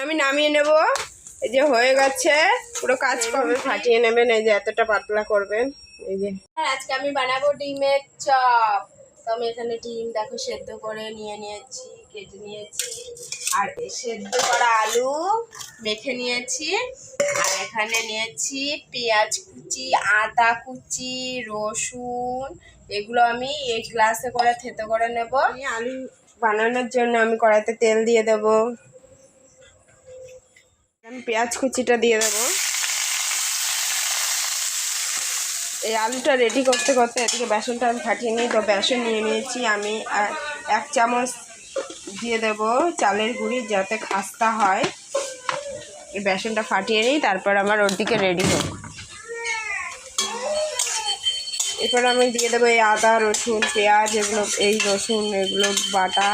আমি নামিয়ে নেব। এই যে হয়ে গেছে, পুরো কাজ করবে, ফাটিয়ে নেবেন। এই যে এতটা পাতলা করবেন। এই যে আজকে আমি বানাবো ডিমের চপ। তো আমি এখানে ডিম দেখো সেদ্ধ করে নিয়েছি, কেটে নিয়েছি, আর সেদ্ধ করা আলু মেখে নিয়েছি, আর এখানে নিয়েছি পেঁয়াজ কুচি, আদা কুচি, রসুন। এগুলো আমি এই গ্লাসে করে থেতো করে নেব। আলু বানানোর জন্য আমি কড়াইতে তেল দিয়ে দেবো। আমি পেঁয়াজ কুচিটা দিয়ে দেবো। এই আলুটা রেডি করতে করতে এদিকে বেসনটা আমি ফাটিয়ে নিই। তো বেসন নিয়ে নিয়েছি আমি, 1 চামচ দিয়ে দেব চালের গুঁড়ি, যাতে খাস্তা হয়। এই বেসনটা ফাটিয়ে নিই, তারপর আমার ওর দিকে রেডি হোক। এরপর আমি দিয়ে দেবো এই আদা রসুন পেঁয়াজ, এগুলো এই রসুন এগুলো বাটা।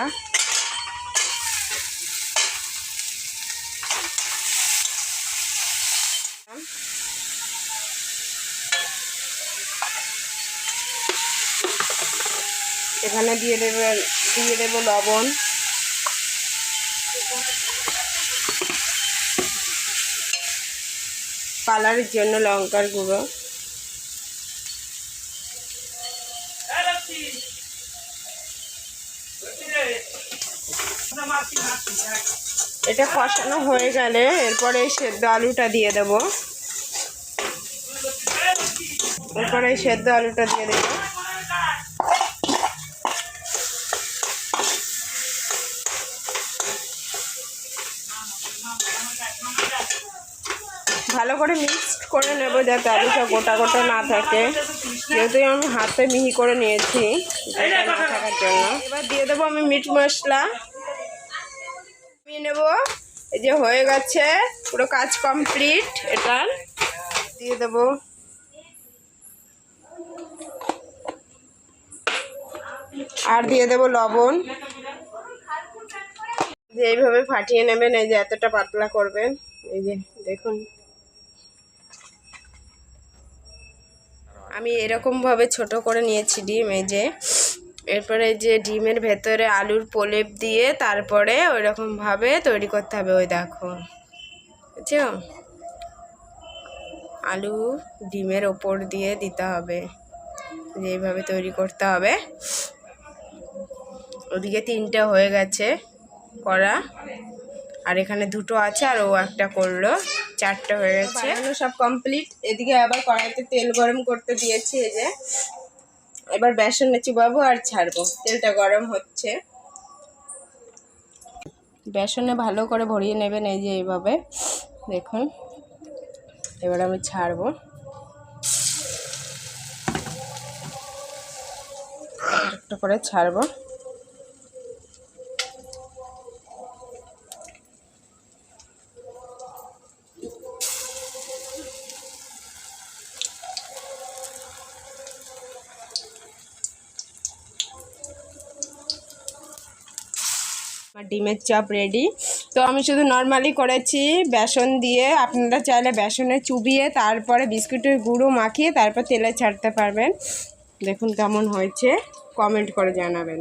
এখানে দিয়ে দেবো লবণ, কালারের জন্য লঙ্কার গুঁড়ো, এটা কষানো হয়ে গেলে এরপরে সেদ্ধ আলুটা দিয়ে দেবো। এরপরে সেদ্ধ আলুটা দিয়ে দেবো। ভালো করে মিক্স করে নেব, যাতে আলুটা গোটা গোটা না থাকে, যেহেতু আমি হাতে মিহি করে নিয়েছি না থাকার জন্য। এবার দিয়ে দেবো আমি মিট মশলা নিয়ে নেব। এই যে হয়ে গেছে, পুরো কাজ কমপ্লিট। এটা দিয়ে দেবো। আর দিয়ে দেবো লবণ। যে এইভাবে ফাটিয়ে নেবেন। এই যে এতটা পাতলা করবেন। এই যে দেখুন, আমি এরকমভাবে ছোট করে নিয়েছি ডিম। এই যে এরপরে যে ডিমের ভেতরে আলুর প্রলেপ দিয়ে তারপরে ওইরকমভাবে তৈরি করতে হবে। ওই দেখো, বুঝছো, আলু ডিমের ওপর দিয়ে দিতে হবে, এইভাবে তৈরি করতে হবে। ওদিকে 3টে হয়ে গেছে করা, আর এখানে 2টো আছে, আর ও একটা করলো, 4টে হয়ে গেছে। সব কমপ্লিট। এদিকে আবার কড়াইতে তেল গরম করতে দিয়েছি। এই যে এবার বেসনে চুবাবো আর ছাড়বো। তেলটা গরম হচ্ছে। বেসনে ভালো করে ভরিয়ে নেবেন। এই যে এইভাবে দেখুন। এবার আমি ছাড়বো, একটা করে ছাড়বো। আমার ডিমের চপ রেডি। তো আমি শুধু নর্মালি করেছি বেসন দিয়ে, আপনারা চাইলে বেসনে চুবিয়ে তারপরে বিস্কুটের গুঁড়ো মাখিয়ে তারপর তেলে ছাড়তে পারবেন। দেখুন কেমন হয়েছে, কমেন্ট করে জানাবেন।